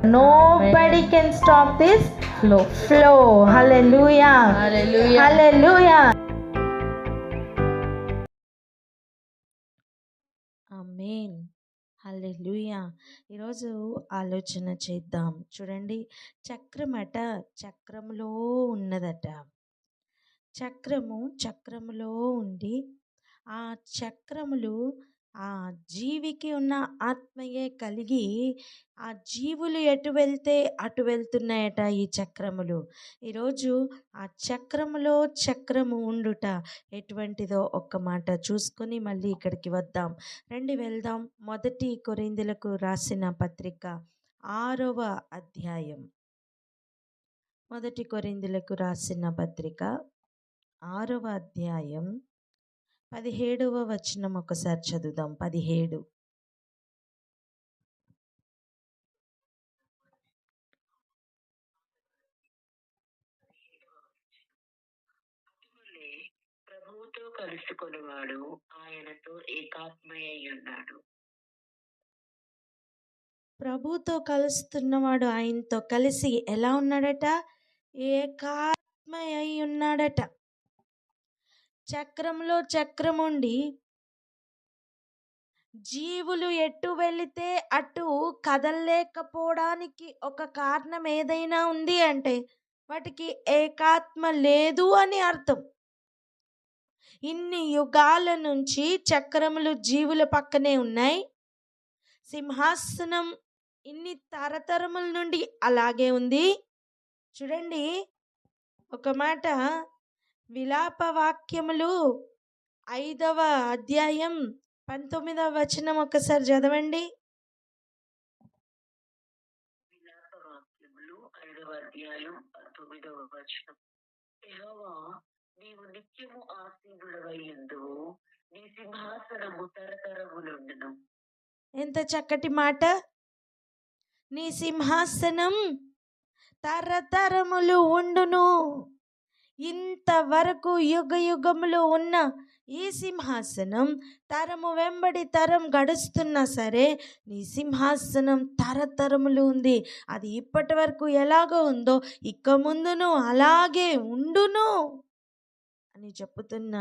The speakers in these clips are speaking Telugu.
Nobody can stop this flow. Hallelujah. Hallelujah. Hallelujah. ఆమేన్. హల్లెలూయా. ఈరోజు ఆలోచన చేద్దాం. చూడండి, చక్రములో ఉన్నదట. చక్రములో ఉండి ఆ చక్రములు ఆ జీవికి ఉన్న ఆత్మయే కలిగి ఆ జీవులు ఎటు వెళ్తే అటు వెళ్తున్నాయట ఈ చక్రములు. ఈరోజు ఆ చక్రము ఉండుట ఎటువంటిదో ఒక్క మాట చూసుకొని మళ్ళీ ఇక్కడికి వద్దాం. రండి వెళ్దాం. 1 కొరింథీయులకు రాసిన పత్రిక 6వ అధ్యాయం. 1 కొరింథీయులకు రాసిన పత్రిక 6వ అధ్యాయం 17వ వచనం ఒకసారి చదువుదాం. 17. ప్రభువుతో కలుసుకొనువాడు ఆయనతో ఏకాత్మయ్య ఉన్నాడు. ప్రభుతో కలుస్తున్నవాడు ఆయనతో కలిసి ఎలా ఉన్నాడట? ఏకాత్మ అయి ఉన్నాడట. చక్రముండి జీవులు ఎటు వెళితే అటు కదలలేకపోవడానికి ఒక కారణం ఏదైనా ఉంది అంటే వాటికి ఏకాత్మ లేదు అని అర్థం. ఇన్ని యుగాల నుంచి చక్రములు జీవుల పక్కనే ఉన్నాయి. సింహాసనం ఇన్ని తరతరముల నుండి అలాగే ఉంది. చూడండి, ఒక మాట విలాప వాక్యములు 5వ అధ్యాయం 19వ వచనం ఒకసారి చదవండి. విలాప వాక్యములు 5వ అధ్యాయం 19వ వచనం. యెహోవా, నీవు నిత్యము ఆసీనుడవై ఉందువు, నీ సింహాసనము తరతరములుండును. ఎంత చక్కటి మాట! నీ సింహాసనం తరతరములు ఉండును. ఇంతవరకు యుగములు ఉన్న ఈ సింహాసనం తరము వెంబడి తరం గడుస్తున్నా సరే నీ సింహాసనం తరతరములు ఉంది. అది ఇప్పటి వరకు ఎలాగో ఉందో ఇక ముందును అలాగే ఉండును అని చెప్పుతున్న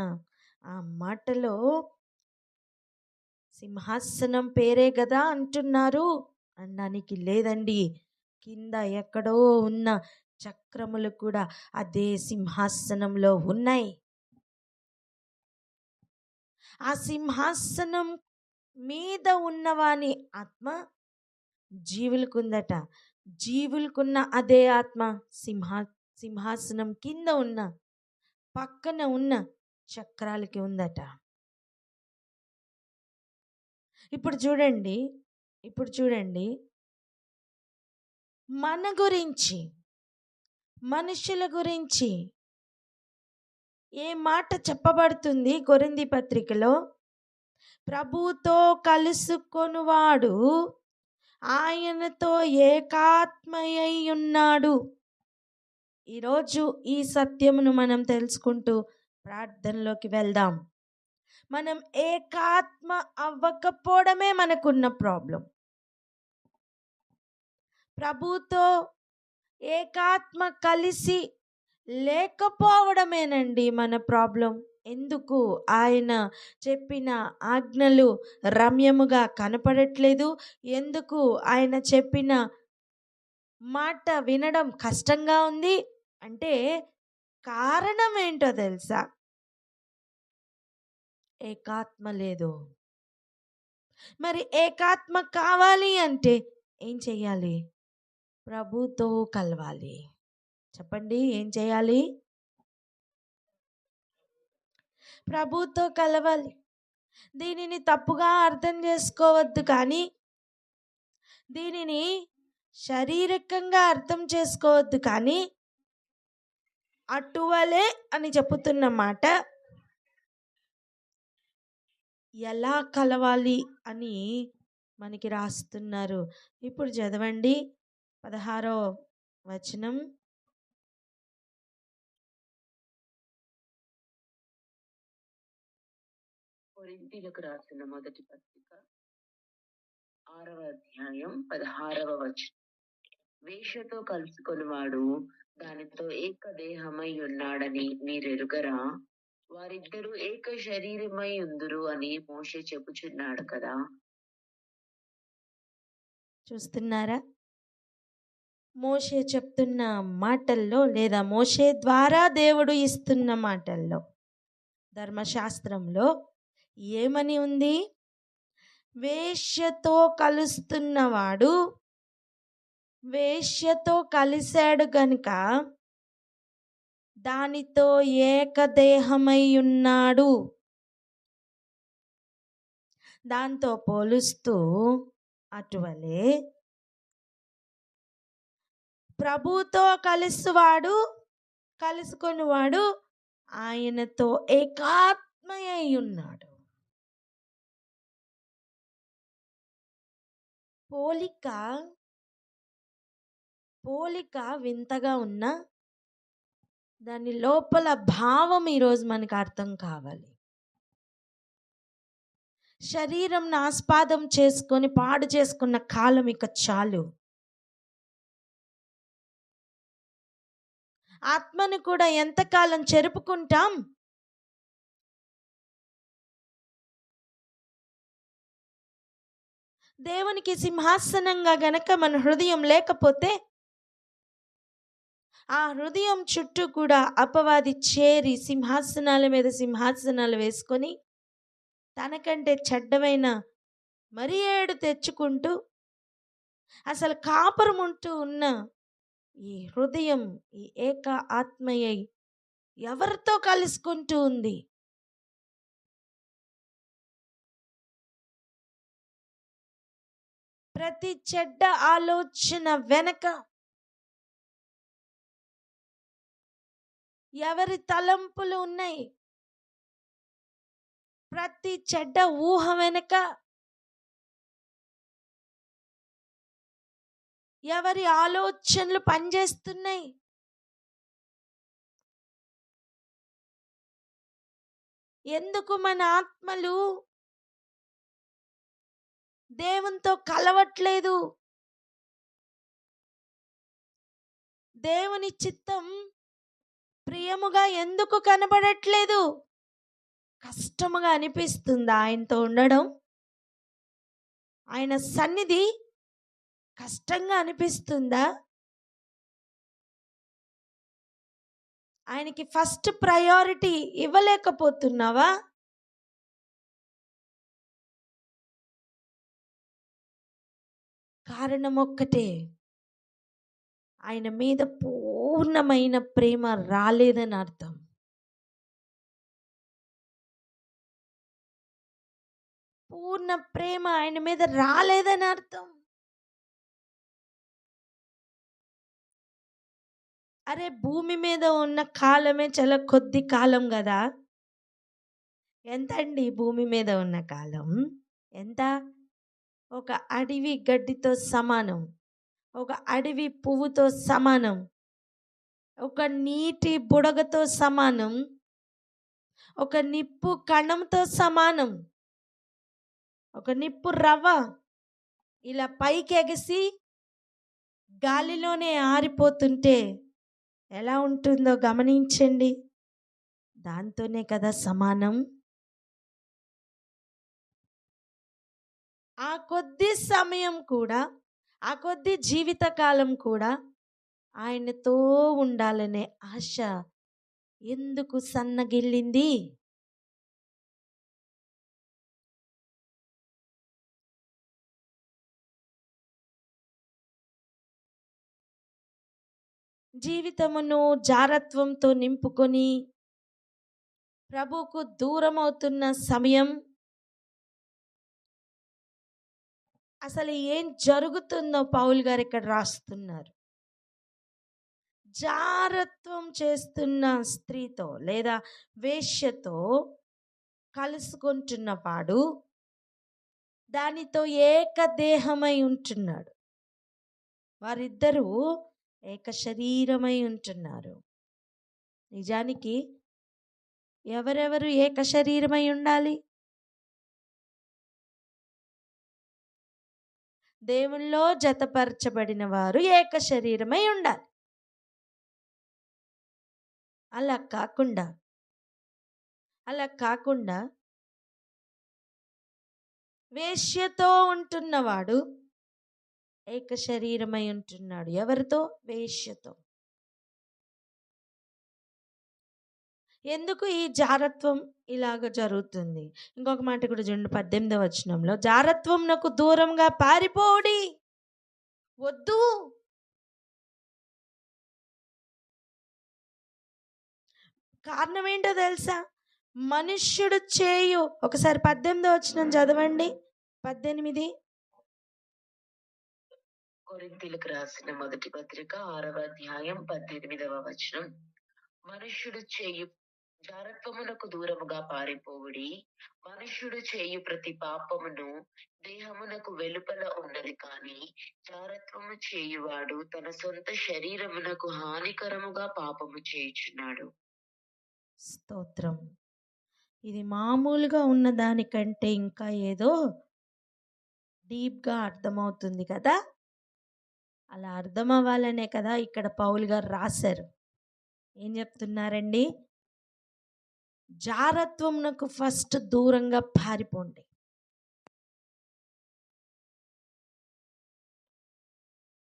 ఆ మాటలో సింహాసనం పేరే కదా అంటున్నారు అనడానికి లేదండి. కింద ఎక్కడో ఉన్న చక్రములు కూడా అదే సింహాసనంలో ఉన్నాయి. ఆ సింహాసనం మీద ఉన్నవాని ఆత్మ జీవులకుందట. జీవులకున్న అదే ఆత్మ సింహాసనం కింద ఉన్న పక్కన ఉన్న చక్రాలకి ఉందట. ఇప్పుడు చూడండి మన గురించి, మనుషుల గురించి ఏ మాట చెప్పబడుతుంది కొరింథీ పత్రికలో? ప్రభువుతో కలుసుకొనువాడు ఆయనతో ఏకాత్మయ్య ఉన్నాడు. ఈరోజు ఈ సత్యమును మనం తెలుసుకుంటూ ప్రార్థనలోకి వెళ్దాం. మనం ఏకాత్మ అవ్వకపోవడమే మనకున్న ప్రాబ్లం. ప్రభుతో ఏకాత్మ కలిసి లేకపోవడమేనండి మన ప్రాబ్లం. ఎందుకు ఆయన చెప్పిన ఆజ్ఞలు రమ్యముగా కనపడట్లేదు? ఎందుకు ఆయన చెప్పిన మాట వినడం కష్టంగా ఉంది అంటే కారణం ఏంటో తెలుసా? ఏకాత్మ లేదు. మరి ఏకాత్మ కావాలి అంటే ఏం చెయ్యాలి? ప్రభుతో కలవాలి. చెప్పండి, ఏం చేయాలి? ప్రభుతో కలవాలి. దీనిని తప్పుగా అర్థం చేసుకోవద్దు, కానీ దీనిని శారీరకంగా అర్థం చేసుకోవద్దు, కానీ అటువలే అని చెప్పుతున్న మాట ఎలా కలవాలి అని మనకి రాస్తున్నారు. ఇప్పుడు చదవండి 16వ వచనం. కొరింథీయులకు రాసిన మొదటి పత్రిక 6వ అధ్యాయం 16వ వచనం. వేశ్యతో కలుసుకొనివాడు దానితో ఏకదేహమై ఉన్నాడని మీరెరుగరా? వారిద్దరూ ఏక శరీరమై ఉందురు అని మోషే చెప్పుచున్నాడు కదా. చూస్తున్నారా? మోషే చెప్తున్న మాటల్లో లేదా మోషే ద్వారా దేవుడు ఇస్తున్న మాటల్లో ధర్మశాస్త్రంలో ఏమని ఉంది? వేశ్యతో కలుస్తున్నవాడు వేశ్యతో కలిశాడు గనుక దానితో ఏకదేహమై ఉన్నాడు. దాంతో పోలుస్తూ అటువలే ప్రభుతో కలుసుకొనివాడు ఆయనతో ఏకాత్మయై ఉన్నాడు. పోలిక వింతగా ఉన్నా దాని లోపల భావం ఈరోజు మనకు అర్థం కావాలి. శరీరం ఆస్పాదం చేసుకొని పాడు చేసుకున్న కాలం ఇక చాలు. ఆత్మను కూడా ఎంతకాలం చెరుపుకుంటాం? దేవునికి సింహాసనంగా గనక మన హృదయం లేకపోతే ఆ హృదయం చుట్టూ కూడా అపవాది చేరి సింహాసనాల మీద సింహాసనాలు వేసుకొని తనకంటే చెడ్డమైన మరి ఏడు తెచ్చుకుంటూ అసలు కాపురం ఉంటూ ఉన్న ఈ హృదయం ఈ ఏక ఆత్మయ్యై ఎవరితో కలుసుకుంటూ ఉంది? ప్రతి చెడ్డ ఆలోచన వెనక ఎవరి తలంపులు ఉన్నాయి? ప్రతి చెడ్డ ఊహ వెనక ఎవరి ఆలోచనలు పనిచేస్తున్నాయి? ఎందుకు మన ఆత్మలు దేవునితో కలవట్లేదు? దేవుని చిత్తం ప్రియముగా ఎందుకు కనబడట్లేదు? కష్టముగా అనిపిస్తుందా ఆయనతో ఉండడం? ఆయన సన్నిధి కష్టంగా అనిపిస్తుందా? ఆయనకి ఫస్ట్ ప్రయారిటీ ఇవ్వలేకపోతున్నావా? కారణం ఒక్కటే, ఆయన మీద పూర్ణమైన ప్రేమ రాలేదని అర్థం. పూర్ణ ప్రేమ ఆయన మీద రాలేదని అర్థం. అరే, భూమి మీద ఉన్న కాలమే చాలా కొద్ది కాలం కదా. ఎంత అండి భూమి మీద ఉన్న కాలం? ఎంత? ఒక అడవి గడ్డితో సమానం, ఒక అడవి పువ్వుతో సమానం, ఒక నీటి బుడగతో సమానం, ఒక నిప్పు కణంతో సమానం. ఒక నిప్పు రవ్వ ఇలా పైకి ఎగసి గాలిలోనే ఆరిపోతుంటే ఎలా ఉంటుందో గమనించండి. దాంతోనే కదా సమానం. ఆ కొద్ది సమయం కూడా, ఆ కొద్ది జీవితకాలం కూడా ఆయనతో ఉండాలనే ఆశ ఎందుకు సన్నగిల్లింది? జీవితమును జారత్వంతో నింపుకొని ప్రభువుకు దూరం అవుతున్న సమయం, అసలు ఏం జరుగుతుందో పౌలు గారు ఇక్కడ రాస్తున్నారు. జారత్వం చేస్తున్న స్త్రీతో లేదా వేశ్యతో కలుసుకుంటున్నవాడు దానితో ఏకదేహమై ఉంటున్నాడు. వారిద్దరూ ఏక శరీరమై ఉంటున్నారు. నిజానికి ఎవరెవరు ఏక శరీరమై ఉండాలి? దేవునిలో జతపరచబడిన వారు ఏక శరీరమై ఉండాలి. అలా కాకుండా వేశ్యతో ఉంటున్నవాడు ఏక శరీరమై ఉంటున్నాడు. ఎవరితో? వేశ్యతో. ఎందుకు ఈ జారత్వం ఇలాగ జరుగుతుంది? ఇంకొక మాట కూడా చూడండి, 18వ వచనంలో, జారత్వంనకు దూరంగా పారిపోడి, వద్దు. కారణం ఏంటో తెలుసా? మనుష్యుడు చేయు, ఒకసారి 18వ వచనం చదవండి. 18. కొరింథీయులకు రాసిన మొదటి పత్రిక 6వ అధ్యాయం 18వ వచనం. మనుష్యుడు చేయు జారత్వమునకు దూరముగా పారిపోవుడి. మనుష్యుడు చేయు ప్రతి పాపమును దేహమునకు వెలుపల ఉన్నది, కానీ జారత్వము చేయువాడు తన సొంత శరీరమునకు హానికరముగా పాపము చేయుచున్నాడు. స్తోత్రం. ఇది మామూలుగా ఉన్న దానికంటే ఇంకా ఏదో డీప్గా అర్థమవుతుంది కదా. అలా అర్థం అవ్వాలనే కదా ఇక్కడ పౌలు గారు రాశారు. ఏం చెప్తున్నారండి? జారత్వంనకు ఫస్ట్ దూరంగా పారిపోండి.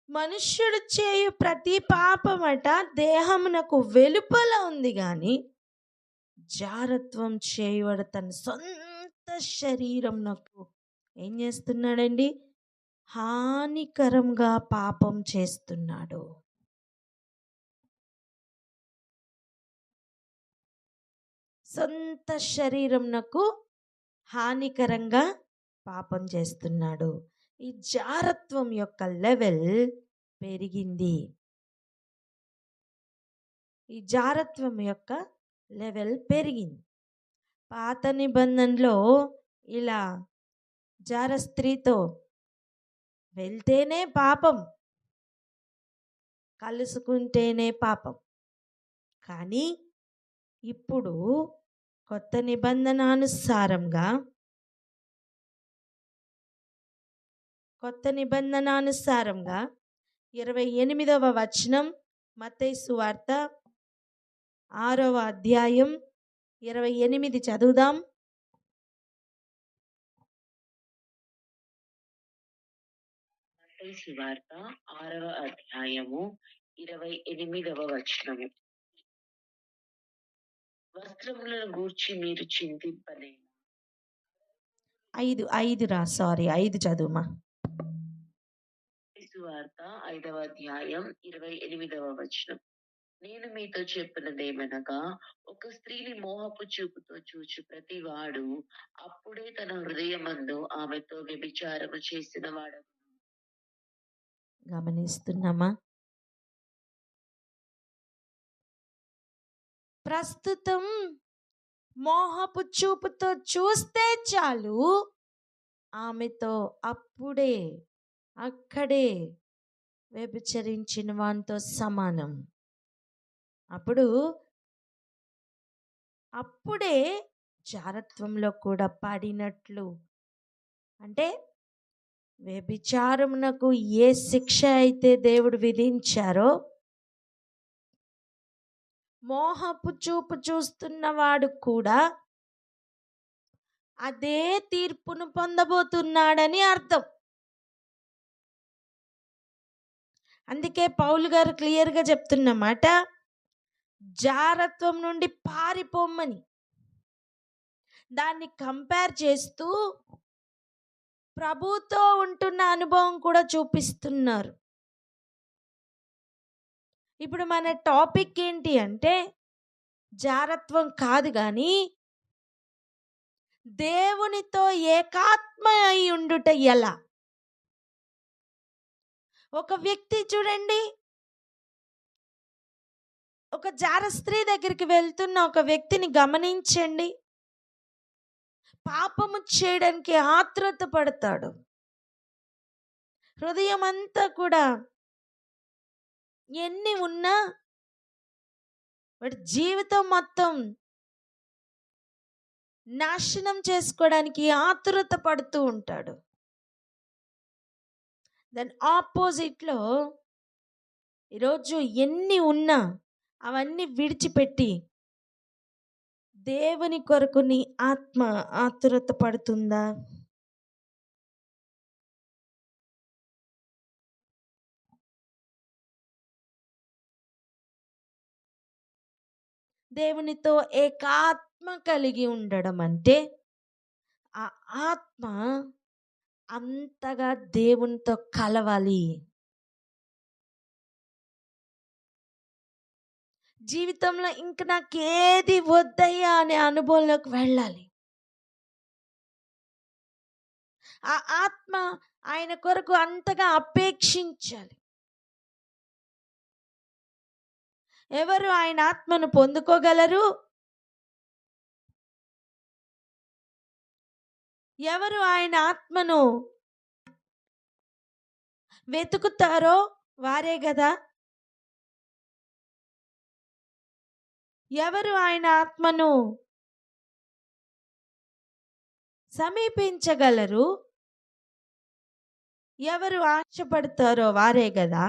మనుష్యుడు చేయు ప్రతి పాపమట దేహమునకు వెలుపల ఉంది, కానీ జారత్వం చేయువాడు తన సొంత శరీరంనకు ఏం చేస్తున్నాడండి? హానికరంగా పాపం చేస్తున్నాడు. సొంత శరీరంనకు హానికరంగా పాపం చేస్తున్నాడు. ఈ జారత్వం యొక్క లెవెల్ పెరిగింది. ఈ జారత్వం యొక్క లెవెల్ పెరిగింది. పాత నిబంధనలో ఇలా జార స్త్రీతో వెళ్తేనే పాపం, కలుసుకుంటేనే పాపం. కానీ ఇప్పుడు కొత్త నిబంధనానుసారంగా 28వ వచనం, మత్తయి సువార్త 6వ అధ్యాయం 28 చదువుదాం. మత్తయి సువార్త 6వ అధ్యాయము 28వ వచనము. వస్త్రములను గూర్చి మీరు చింతింపలేము. 5 చదువుమా. సువార్త 5వ అధ్యాయం 28వ వచనం. నేను మీతో చెప్పినదేమనగా, ఒక స్త్రీని మోహపు చూపుతో చూచు ప్రతి వాడు అప్పుడే తన హృదయమందు ఆమెతో వ్యభిచారము చేసిన వాడు. గమనిస్తున్నామా? ప్రస్తుతం మోహపు చూపుతో చూస్తే చాలు, ఆమెతో అప్పుడే అక్కడే వ్యభిచరించిన వానితో సమానం. అప్పుడే జారత్వంలో కూడా పడినట్లు. అంటే వ్యభిచారమునకు ఏ శిక్ష అయితే దేవుడు విధించారో, మోహపు చూపు చూస్తున్నవాడు కూడా అదే తీర్పును పొందబోతున్నాడని అర్థం. అందుకే పౌలు గారు క్లియర్గా చెప్తున్నమాట, జారత్వం నుండి పారిపోమ్మని. దాన్ని కంపేర్ చేస్తూ ప్రభుతో ఉంటున్న అనుభవం కూడా చూపిస్తున్నారు. ఇప్పుడు మన టాపిక్ ఏంటి అంటే, జారత్వం కాదు కానీ దేవునితో ఏకాత్మ అయి ఉండుట ఎలా. ఒక వ్యక్తి చూడండి, ఒక జార స్త్రీ దగ్గరికి వెళ్తున్న ఒక వ్యక్తిని గమనించండి. పాపము చేయడానికి ఆతృత పడతాడు. హృదయం అంతా కూడా ఎన్ని ఉన్నా వాడి జీవితం మొత్తం నాశనం చేసుకోవడానికి ఆతృత పడుతూ ఉంటాడు. దాని ఆపోజిట్లో ఈరోజు ఎన్ని ఉన్నా అవన్నీ విడిచిపెట్టి దేవుని కొరకు నీ ఆత్మ ఆతురత పడుతుందా? దేవునితో ఏకాత్మ కలిగి ఉండడం అంటే ఆ ఆత్మ అంతగా దేవునితో కలవాలి. జీవితంలో ఇంక నాకేది వద్దయ్యా అనే అనుభవంలోకి వెళ్ళాలి. ఆ ఆత్మ ఆయన కొరకు అంతగా అపేక్షించాలి. ఎవరు ఆయన ఆత్మను పొందుకోగలరు? ఎవరు ఆయన ఆత్మను వెతుకుతారో వారే కదా. ఎవరు ఆయన ఆత్మను సమీపించగలరు? ఎవరు ఆశపడతారో వారే కదా.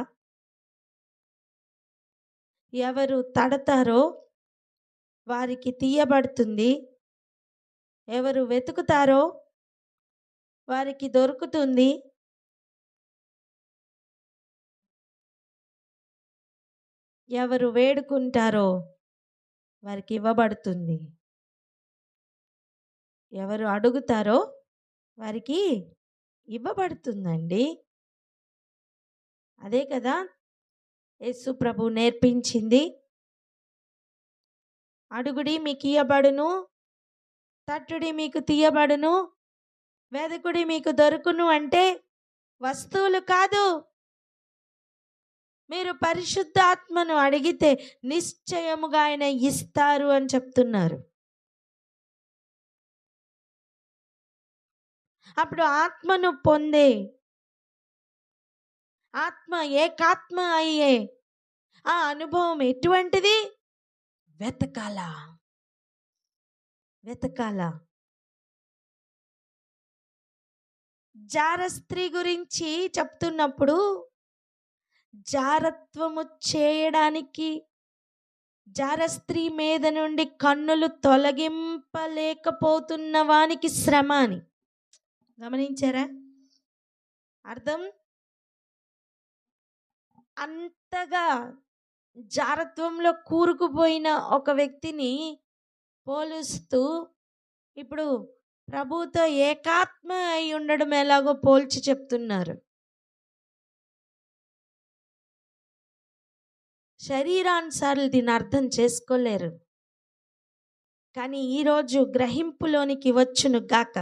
ఎవరు తడతారో వారికి తీయబడుతుంది. ఎవరు వెతుకుతారో వారికి దొరుకుతుంది. ఎవరు వేడుకుంటారో వారికి ఇవ్వబడుతుంది. ఎవరు అడుగుతారో వారికి ఇవ్వబడుతుందండి. అదే కదా యేసు ప్రభు నేర్పించింది. అడుగుడి మీకు ఇయ్యబడును, తట్టుడి మీకు తీయబడును, వెదకుడి మీకు దొరుకును. అంటే వస్తువులు కాదు. మీరు పరిశుద్ధాత్మను అడిగితే నిశ్చయముగా ఆయన ఇస్తారు అని చెప్తున్నారు. అప్పుడు ఆత్మను పొందే, ఆత్మ ఏకాత్మ అయ్యే ఆ అనుభవం ఎటువంటిది? వెతకాల. జార స్త్రీ గురించి చెప్తున్నప్పుడు జారత్వము చేయడానికి జార స్త్రీ మీద నుండి కన్నులు తొలగింపలేకపోతున్న వానికి శ్రమ అని గమనించారా? అర్థం అంతగా జారత్వంలో కూరుకుపోయిన ఒక వ్యక్తిని పోలుస్తూ ఇప్పుడు ప్రభుతో ఏకాత్మ అయి ఉండడం ఎలాగో పోల్చి చెప్తున్నారు. శరీరానుసారులు దీన్ని అర్థం చేసుకోలేరు, కానీ ఈరోజు గ్రహింపులోనికి వచ్చును గాక.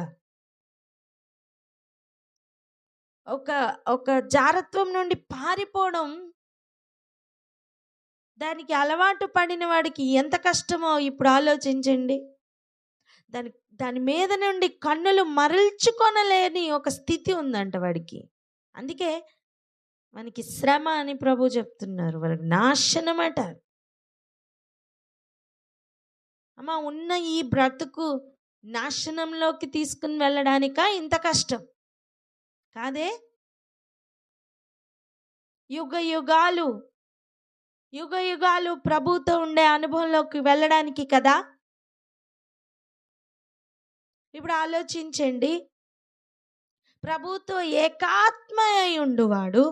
ఒక జారత్వం నుండి పారిపోవడం, దానికి అలవాటు పడిన వాడికి ఎంత కష్టమో ఇప్పుడు ఆలోచించండి. దాని మీద నుండి కన్నులు మరల్చుకొనలేని ఒక స్థితి ఉందంట వాడికి. అందుకే మనకి శ్రమ అని ప్రభు చెప్తున్నారు. వాళ్ళకి నాశనం అట. అమ్మ, ఉన్న ఈ బ్రతుకు నాశనంలోకి తీసుకుని వెళ్ళడానికా ఇంత కష్టం? కాదే. యుగ యుగాలు ప్రభుతో ఉండే అనుభవంలోకి వెళ్ళడానికి కదా. ఇప్పుడు ఆలోచించండి, ప్రభుతో ఏకాత్మ అయి ఉండువాడు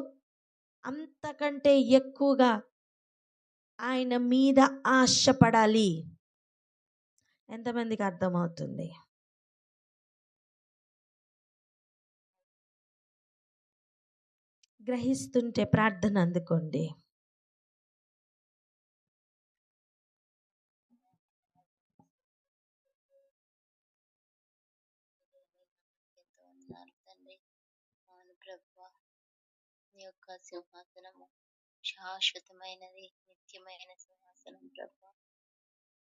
అంతకంటే ఎక్కువగా ఆయన మీద ఆశపడాలి. ఎంతమందికి అర్థమవుతుంది? గ్రహిస్తుంటే ప్రార్థన అందుకోండి. తండ్రి, అవును ప్రభువా, నీ యొక్క సింహాసనము శాశ్వతమైనది, నిత్యమైన సింహాసనం ప్రభువా.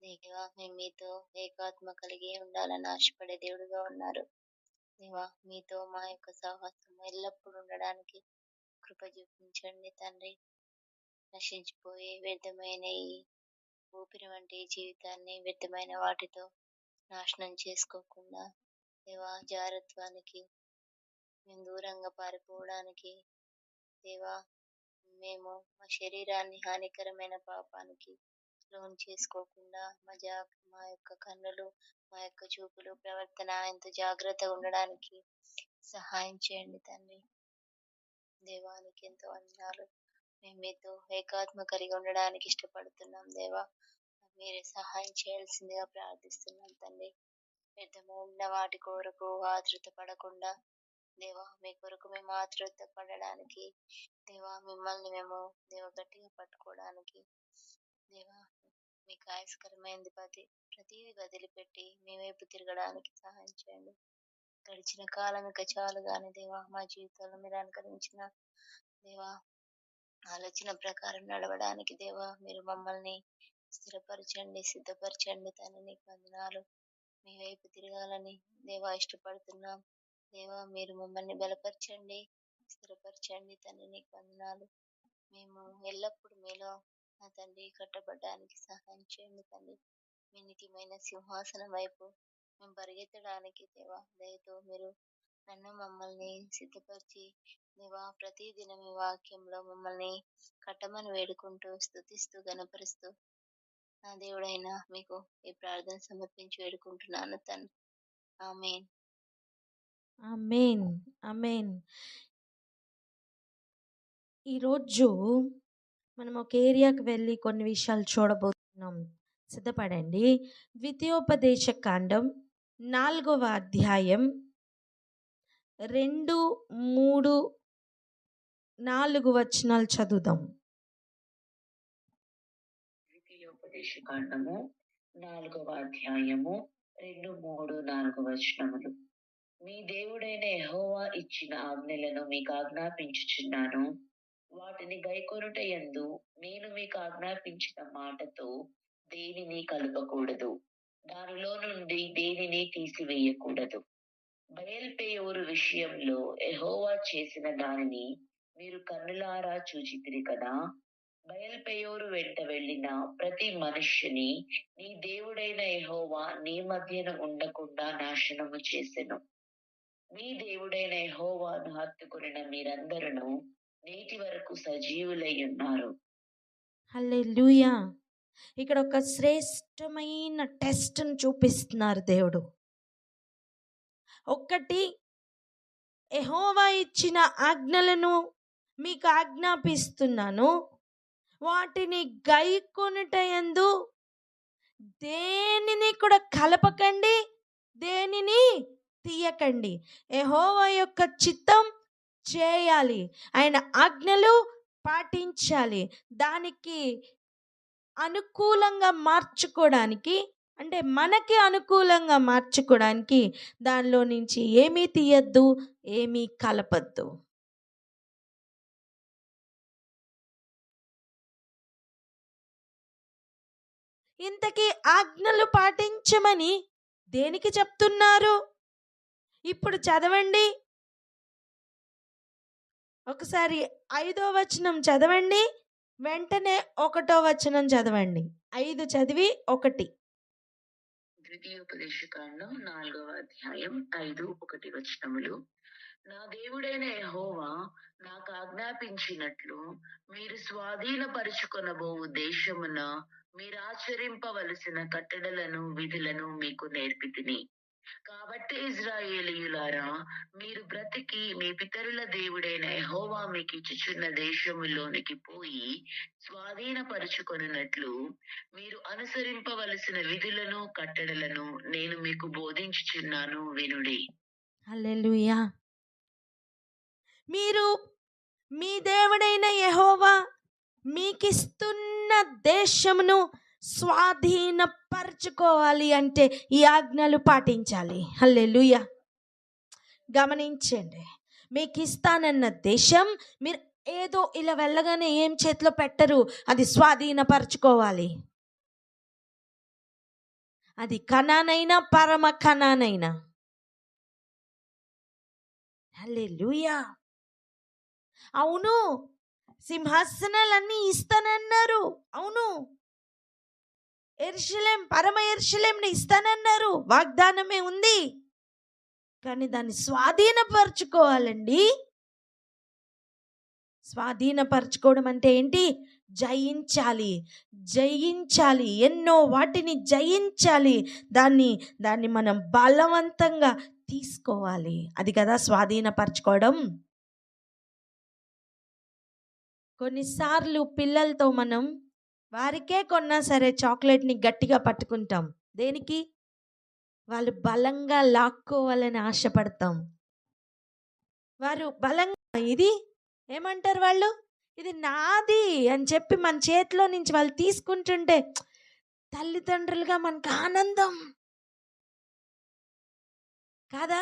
దేవా, మేము మీతో ఏకాత్మ కలిగి ఉండాలని ఆశపడే దేవుడుగా ఉన్నారు. దేవా, మీతో మా యొక్క సహవాసం ఎల్లప్పుడూ ఉండడానికి కృప చూపించండి తండ్రి. నశించిపోయే వ్యర్థమైన ఈ ఊపిరి వంటి జీవితాన్ని వ్యర్థమైన వాటితో నాశనం చేసుకోకుండా, దేవా, జారత్వానికి మేము దూరంగా పారిపోవడానికి దేవా, మేము మా శరీరాన్ని హానికరమైన పాపానికి లోన్ చేసుకోకుండా మా యొక్క కన్నులు, మా యొక్క చూపులు, ప్రవర్తన ఎంతో జాగ్రత్తగా ఉండడానికి సహాయం చేయండి తండ్రి. దేవానికి ఎంతో వందనాలు. మేము మీతో ఏకాత్మ కలిగి ఉండడానికి ఇష్టపడుతున్నాం దేవా. మీరే సహాయం చేయాల్సిందిగా ప్రార్థిస్తున్నాం తండ్రి. వ్యర్థమైన వాటి కొరకు ఆతృత పడకుండా దేవా, మీ కొరకు మేము ఆతృత పడడానికి దేవా, మిమ్మల్ని మేము గట్టిగా పట్టుకోవడానికి దేవా, మీకు ఆయస్కరమైనది ప్రతిదీ వదిలిపెట్టి మీ వైపు తిరగడానికి సహాయం చేయండి. గడిచిన కాలం ఇక చాలు గాని దేవా, మా జీవితంలో మీరు అనుకరించిన దేవా ఆలోచన ప్రకారం నడవడానికి దేవా, మీరు మమ్మల్ని స్థిరపరచండి, సిద్ధపరచండి తండ్రి. నీకు వందనాలు. మీ వైపు తిరగాలని దేవా ఇష్టపడుతున్నాం దేవా. మీరు మమ్మల్ని బలపరచండి, స్థిరపరచండి తండ్రి. నీకు వందనాలు. మేము ఎల్లప్పుడూ మీలో నా తండ్రి కట్టబడడానికి సహాయం చేయండి తండ్రి. మీ నిత్యమైన సింహాసనం వైపు మేము పరిగెత్తడానికి దేవా, దయతో మీరు నన్ను మమ్మల్ని సిద్ధపరిచి దేవా, ప్రతిదినం మీ వాక్యంలో మమ్మల్ని కట్టమని వేడుకుంటూ స్తుతిస్తూ గణపరుస్తూ నా దేవుడైన మీకు ఈ ప్రార్థన సమర్పించి వేడుకుంటున్నాను తండ్రి. ఆమేన్. ఆమేన్. ఆమేన్. ఈరోజు మనం ఒక ఏరియాకి వెళ్ళి కొన్ని విషయాలు చూడబోతున్నాం. సిద్ధపడండి. ద్వితీయోపదేశ కాండం 4వ అధ్యాయం 2, 3, 4 వచనాలు చదువుదాం. ద్వితీయోపదేశ కాండము 4వ అధ్యాయము 2, 3, 4 వచనములు. మీ దేవుడైన యెహోవా ఇచ్చిన ఆజ్ఞలను మీకు ఆజ్ఞాపించుచున్నాను. వాటిని గైకొనుట యందు నేను మీకు ఆజ్ఞాపించిన మాటతో దేనిని కలపకూడదు, దానిలో నుండి దేనిని తీసివేయకూడదు. బయల్పెయోరు విషయంలో యెహోవా చేసిన దానిని మీరు కన్నులారా చూచితిరి కదా. బయల్పెయోరు వెంట వెళ్ళిన ప్రతి మనుష్యుని నీ దేవుడైన యెహోవా నీ మధ్యన ఉండకుండా నాశనము చేసెను. మీ దేవుడైన యెహోవాను హత్తుకొనిన మీరందరూ నేటి వరకు సజీవులై ఉన్నారు. హల్లెలూయా. ఇక్కడ ఒక శ్రేష్టమైన టెస్ట్ను చూపిస్తున్నారు దేవుడు. ఒక్కటి, యెహోవా ఇచ్చిన ఆజ్ఞలను మీకు ఆజ్ఞాపిస్తున్నాను, వాటిని గైకొనుట యందు దేనిని కూడా కలపకండి, దేనిని తీయకండి. యెహోవా యొక్క చిత్తం చేయాలి, ఆయన ఆజ్ఞలు పాటించాలి. దానికి అనుకూలంగా మార్చుకోవడానికి, అంటే మనకి అనుకూలంగా మార్చుకోవడానికి దానిలో నుంచి ఏమీ తీయద్దు, ఏమీ కలపద్దు. ఇంతకీ ఆజ్ఞలు పాటించమని దేనికి చెప్తున్నారు? ఇప్పుడు చదవండి ఒకసారి. 5వ వచనం చదవండి, వెంటనే 1వ వచనం చదవండి. 5 చదివి 1. ద్వితీయోపదేశ కాండం 4వ అధ్యాయం 5, 1 వచనములు. నా దేవుడైన యెహోవా నాకు ఆజ్ఞాపించినట్లు మీరు స్వాధీనపరుచుకొనబోవు దేశమున మీరాచరింపవలసిన కట్టడలను విధులను మీకు నేర్పితిని. కాబట్టి ఇశ్రాయేలీయులారా, మీరు బ్రతికి మీ పితరుల దేవుడైన యెహోవా మీకు ఇచ్చుచున్న దేశములోనికి పోయి స్వాధీనపరుచుకొనున్నట్లు మీరు అనుసరింపవలసిన విధులను కట్టడలను నేను మీకు బోధించుచున్నాను, వినుడి. హల్లెలూయా. మీరు మీ దేవుడైన యెహోవా మీకిస్తున్న దేశమును స్వాధీనపరచుకోవాలి అంటే ఈ ఆజ్ఞలు పాటించాలి. హల్లెలూయా. గమనించండి, మీకు ఇస్తానన్న దేశం మీరు ఏదో ఇలా వెళ్ళగానే ఏం చేతిలో పెట్టరు, అది స్వాధీనపరచుకోవాలి. అది కనానైనా పరమ కనానైనా. హల్లెలూయా. అవును, సింహాసనాలన్నీ ఇస్తానన్నారు. అవును, యెరూషలేం, పరమ యెరూషలేంని ఇస్తానన్నారు, వాగ్దానమే ఉంది. కానీ దాన్ని స్వాధీనపరచుకోవాలండి. స్వాధీనపరచుకోవడం అంటే ఏంటి? జయించాలి, జయించాలి, ఎన్నో వాటిని జయించాలి. దాన్ని మనం బలవంతంగా తీసుకోవాలి. అది కదా స్వాధీనపరచుకోవడం. కొన్నిసార్లు పిల్లలతో మనం వారికే కొన్నా సరే చాక్లెట్ని గట్టిగా పట్టుకుంటాం. దేనికి? వాళ్ళు బలంగా లాక్కోవాలని ఆశపడతాం. వారు బలంగా ఇది ఏమంటారు వాళ్ళు, ఇది నాది అని చెప్పి మన చేతిలో నుంచి వాళ్ళు తీసుకుంటుంటే తల్లిదండ్రులుగా మనకు ఆనందం కాదా?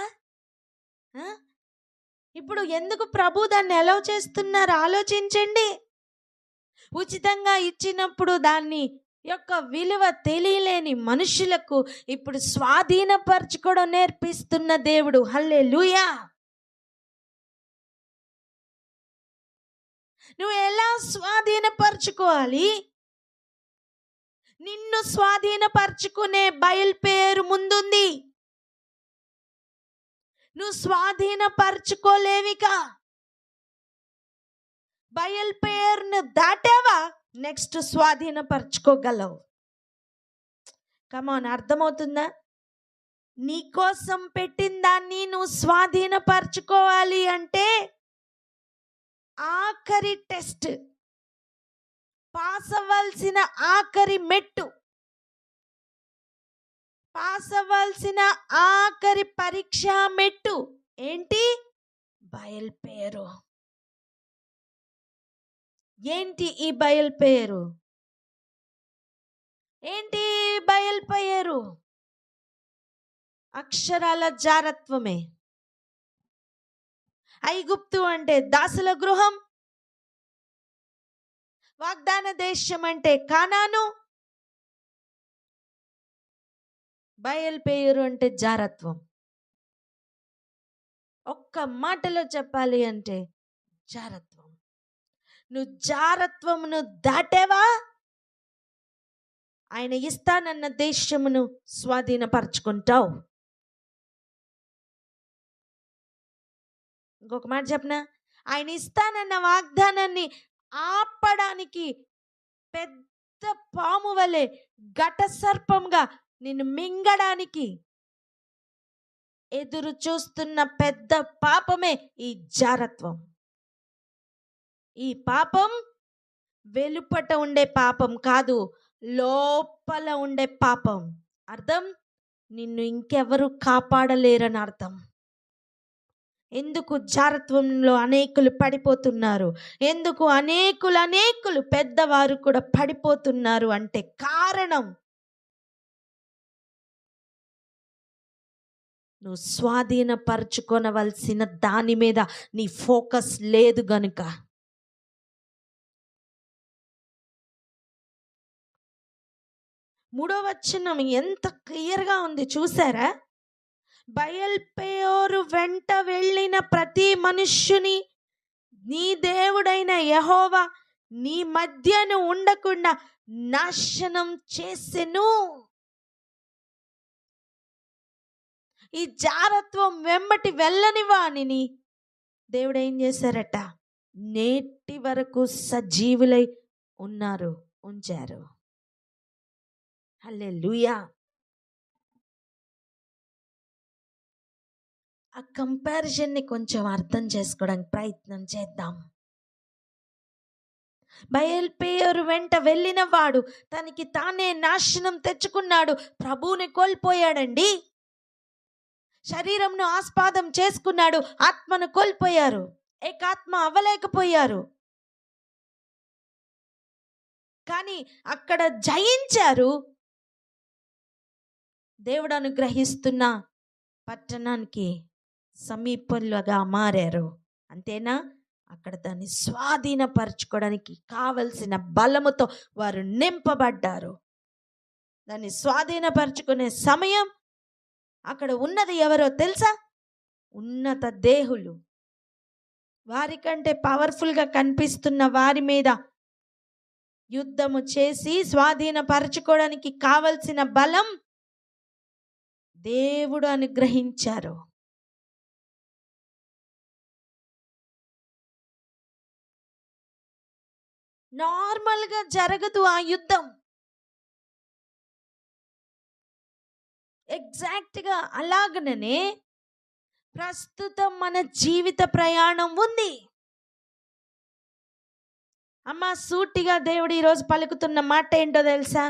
ఇప్పుడు ఎందుకు ప్రభు దాన్ని అలౌ చేస్తున్నారు ఆలోచించండి. ఉచితంగా ఇచ్చినప్పుడు దాన్ని యొక్క విలువ తెలియలేని మనుషులకు ఇప్పుడు స్వాధీనపరచుకోవడం నేర్పిస్తున్న దేవుడు. హల్లెలూయా. నువ్వు ఎలా స్వాధీనపరచుకోవాలి? నిన్ను స్వాధీనపరచుకునే బయలుపేరు ముందుంది. నువ్వు స్వాధీనపరచుకోలేవిక. బయలుపేరును దాటావా, నెక్స్ట్ స్వాధీనపరచుకోగలవు. కమాన్, అర్థమవుతుందా? నీకోసం పెట్టిన దాన్ని నువ్వు స్వాధీనపరచుకోవాలి అంటే ఆఖరి టెస్ట్, పాస్ అవ్వాల్సిన ఆఖరి మెట్టు, పాస్ అవ్వాల్సిన ఆఖరి పరీక్ష మెట్టు ఏంటి? బయలుపేరు. ఏంటి ఈ బయలుపేరు? ఏంటి బయలుపేరు? అక్షరాల జారత్వమే. ఐగుప్తు అంటే దాసుల గృహం, వాగ్దాన దేశం అంటే కానాను, బయలుపేరు అంటే జారత్వం. ఒక్క మాటలో చెప్పాలి అంటే జారత్వం. నువ్వు జారత్వమును దాటేవా, ఆయన ఇస్తానన్న దేశమును స్వాధీనపరచుకుంటావు. ఇంకొక మాట చెప్పనా? ఆయన ఇస్తానన్న వాగ్దానాన్ని ఆపడానికి పెద్ద పాము వలె ఘట సర్పంగా నిన్ను మింగడానికి ఎదురు చూస్తున్న పెద్ద పాపమే ఈ జారత్వం. ఈ పాపం వెలుపట ఉండే పాపం కాదు, లోపల ఉండే పాపం. అర్థం? నిన్ను ఇంకెవరు కాపాడలేరని అర్థం. ఎందుకు జారత్వంలో అనేకులు పడిపోతున్నారు? ఎందుకు అనేకులు పెద్దవారు కూడా పడిపోతున్నారు అంటే కారణం, నువ్వు స్వాధీనపరచుకొనవలసిన దాని మీద నీ ఫోకస్ లేదు గనుక. మూడో వచనం ఎంత క్లియర్గా ఉంది చూసారా? బయల్పేరు వెంట వెళ్ళిన ప్రతి మనుష్యుని నీ దేవుడైన యెహోవా నీ మధ్యను ఉండకుండా నాశనం చేసెను. ఈ జారత్వం వెంబటి వెళ్ళని వానిని దేవుడు ఏం చేశారట? నేటి వరకు సజీవులై ఉంచారు. హల్లెలూయా. ఆ కంపారిజన్ని కొంచెం అర్థం చేసుకోవడానికి ప్రయత్నం చేద్దాం. బయల్పేరు వెంట వెళ్ళిన వాడు తనకి తానే నాశనం తెచ్చుకున్నాడు, ప్రభువుని కోల్పోయాడండి. శరీరంను ఆస్పాదం చేసుకున్నాడు, ఆత్మను కోల్పోయారు, ఏకాత్మ అవ్వలేకపోయారు. కానీ అక్కడ జయించారు. దేవుడు అనుగ్రహిస్తున్న పట్టణానికి సమీపంలోగా మారారు. అంతేనా? అక్కడ దాన్ని స్వాధీనపరచుకోవడానికి కావలసిన బలముతో వారు నింపబడ్డారు. దాన్ని స్వాధీనపరచుకునే సమయం అక్కడ ఉన్నది ఎవరో తెలుసా? ఉన్నత దేహులు. వారికంటే పవర్ఫుల్గా కనిపిస్తున్న వారి మీద యుద్ధము చేసి స్వాధీనపరచుకోవడానికి కావలసిన బలం దేవుడు అనుగ్రహించారు. నార్మల్గా జరగదు ఆ యుద్ధం. ఎగ్జాక్ట్గా అలాగనే ప్రస్తుతం మన జీవిత ప్రయాణం ఉంది. అమ్మ, సూటిగా దేవుడు ఈరోజు పలుకుతున్న మాట ఏంటో తెలుసా?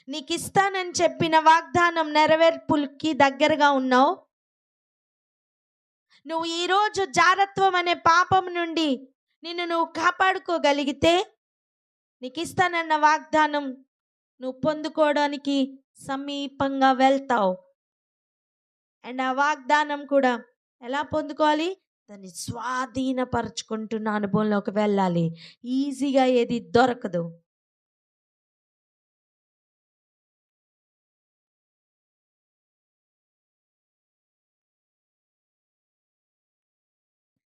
నీకు ఇస్తానని చెప్పిన వాగ్దానం నెరవేర్పులకి దగ్గరగా ఉన్నావు. నువ్వు ఈరోజు జారత్వం అనే పాపం నుండి నిన్ను నువ్వు కాపాడుకోగలిగితే నీకు ఇస్తానన్న వాగ్దానం నువ్వు పొందుకోవడానికి సమీపంగా వెళ్తావు. అండ్ ఆ వాగ్దానం కూడా ఎలా పొందుకోవాలి? దాన్ని స్వాధీనపరచుకుంటున్న అనుభవంలోకి వెళ్ళాలి. ఈజీగా ఏది దొరకదు.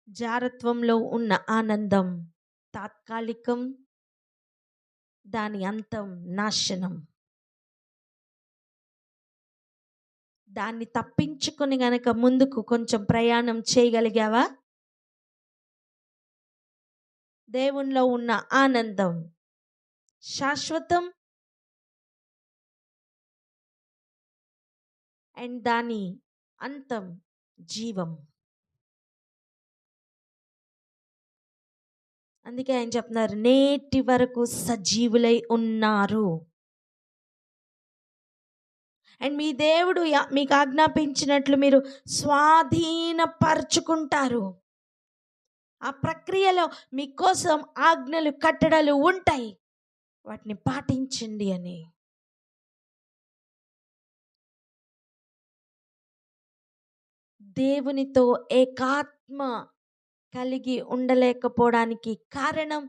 జారత్వంలో ఉన్న ఆనందం తాత్కాలికం, దాని అంతం నాశనం. దాన్ని తప్పించుకొని గనక ముందుకు కొంచెం ప్రయాణం చేయగలిగావా? దేవునిలో ఉన్న ఆనందం శాశ్వతం, అండ్ దాని అంతం జీవం. అందుకే ఆయన చెప్తున్నారు, నేటి వరకు సజీవులై ఉన్నారు. అండ్ మీ దేవుడు మీకు ఆజ్ఞాపించినట్లు మీరు స్వాధీనపరచుకుంటారు. ఆ ప్రక్రియలో మీకోసం ఆజ్ఞలు, కట్టడలు ఉంటాయి, వాటిని పాటించండి అని. దేవునితో ఏకాత్మ కలిగి ఉండలేకపోవడానికి కారణం,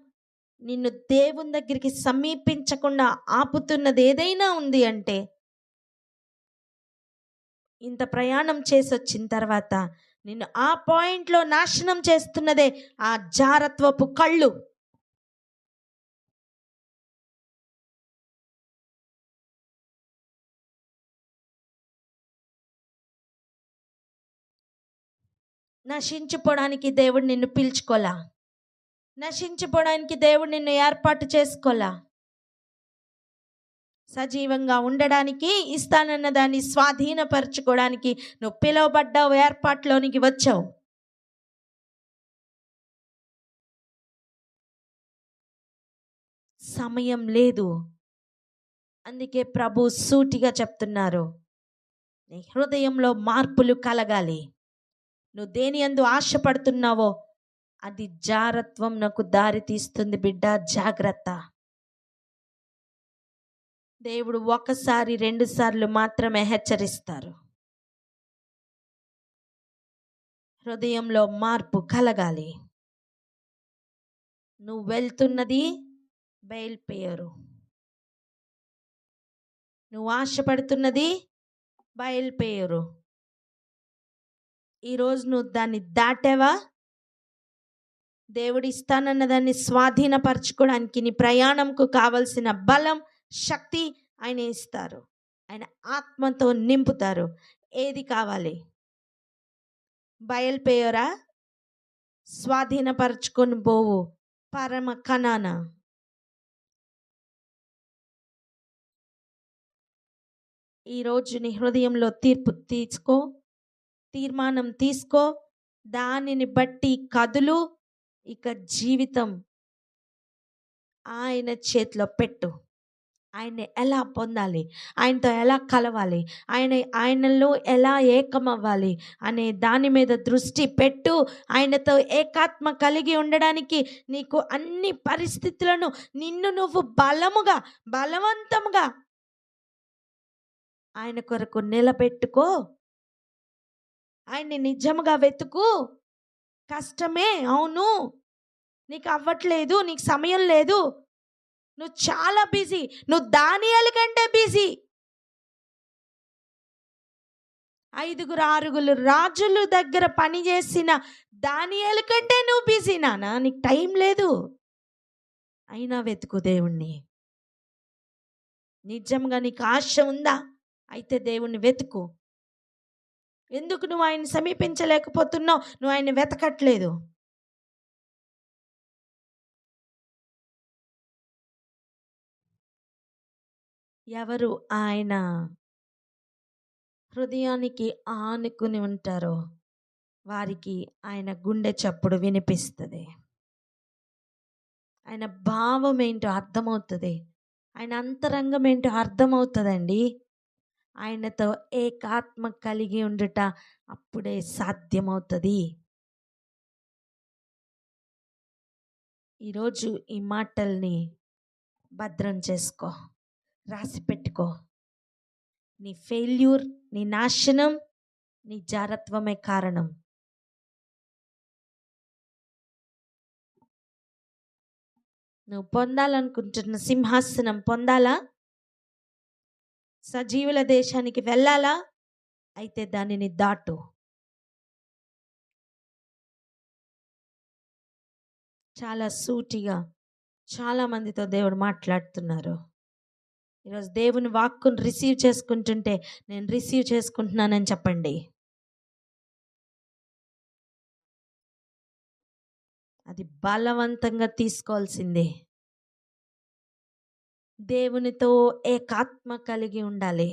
నిన్ను దేవుని దగ్గరికి సమీపించకుండా ఆపుతున్నది ఏదైనా ఉంది అంటే, ఇంత ప్రయాణం చేసి వచ్చిన తర్వాత నిన్ను ఆ పాయింట్లో నాశనం చేస్తున్నదే ఆ జారత్వపు కళ్ళు. నశించిపోవడానికి దేవుడు నిన్ను పిలుచుకోలా. నశించిపోవడానికి దేవుడు నిన్ను ఏర్పాటు చేసుకోలా. సజీవంగా ఉండడానికి, ఇస్తానన్న దాన్ని స్వాధీనపరచుకోవడానికి నువ్వు పిలువబడ్డావు, ఏర్పాటులోనికి వచ్చావు. సమయం లేదు. అందుకే ప్రభు సూటిగా చెప్తున్నారు, నీ హృదయంలో మార్పులు కలగాలి. నువ్వు దేని యందు ఆశపడుతున్నావో అది జారత్వం నాకు దారి తీస్తుంది బిడ్డ, జాగ్రత్త. దేవుడు ఒకసారి, 2 సార్లు మాత్రమే హెచ్చరిస్తారు. హృదయంలో మార్పు కలగాలి. నువ్వు వెళ్తున్నది బయల్పేయరు, నువ్వు ఆశపడుతున్నది బయల్పేయరు. ఈరోజు నువ్వు దాన్ని దాటావా? దేవుడు ఇస్తానన్న దాన్ని స్వాధీనపరచుకోవడానికి నీ ప్రయాణంకు కావలసిన బలం, శక్తి ఆయన ఇస్తారు. ఆయన ఆత్మతో నింపుతారు. ఏది కావాలి? బయల్పేయరా? స్వాధీనపరచుకొని పోవు పరమ కనానా. ఈరోజు నీ హృదయంలో తీర్మానం తీసుకో, దానిని బట్టి కదులు. ఇక జీవితం ఆయన చేతిలో పెట్టు. ఆయన్ని ఎలా పొందాలి, ఆయనతో ఎలా కలవాలి, ఆయనలో ఎలా ఏకమవ్వాలి అనే దాని మీద దృష్టి పెట్టు. ఆయనతో ఏకాత్మ కలిగి ఉండడానికి నీకు అన్ని పరిస్థితులను నిన్ను నువ్వు బలవంతంగా ఆయన కొరకు నిలబెట్టుకో. ఆయన్ని నిజంగా వెతుకు. కష్టమే, అవును, నీకు అవ్వట్లేదు, నీకు సమయం లేదు, నువ్వు చాలా బిజీ, నువ్వు దానియేలు కంటే బిజీ. 5-6 రాజుల దగ్గర పనిచేసిన దానియేలు కంటే నువ్వు బిజీ నానా, నీకు టైం లేదు. అయినా వెతుకు దేవుణ్ణి. నిజంగా నీకు ఆశ ఉందా? అయితే దేవుణ్ణి వెతుకు. ఎందుకు నువ్వు ఆయన్ని సమీపించలేకపోతున్నావు? నువ్వు ఆయన్ని వెతకట్లేదు. ఎవరు ఆయన హృదయానికి ఆనుకుని ఉంటారో వారికి ఆయన గుండె చప్పుడు వినిపిస్తుంది. ఆయన భావం ఏంటో అర్థమవుతుంది. ఆయన అంతరంగం ఏంటో అర్థమవుతుందండి. ఆయనతో ఏకాత్మ కలిగి ఉండుట అప్పుడే సాధ్యమవుతుంది. ఈరోజు ఈ మాటల్ని భద్రం చేసుకో, రాసి పెట్టుకో. నీ ఫెయిల్యూర్, నీ నాశనం, నీ జారత్వమే కారణం. నువ్వు పొందాలనుకుంటున్న సింహాసనం పొందాలా? సజీవుల దేశానికి వెళ్ళాలా? అయితే దానిని దాటు. చాలా సూటిగా చాలా మందితో దేవుడు మాట్లాడుతున్నారు. ఈరోజు దేవుని వాక్కును రిసీవ్ చేసుకుంటుంటే నేను రిసీవ్ చేసుకుంటున్నానని చెప్పండి. అది బలవంతంగా తీసుకోవాల్సిందే. దేవునితో ఏకాత్మ కలిగి ఉండాలి.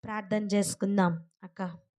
ప్రార్థన చేసుకుందాం అక్క.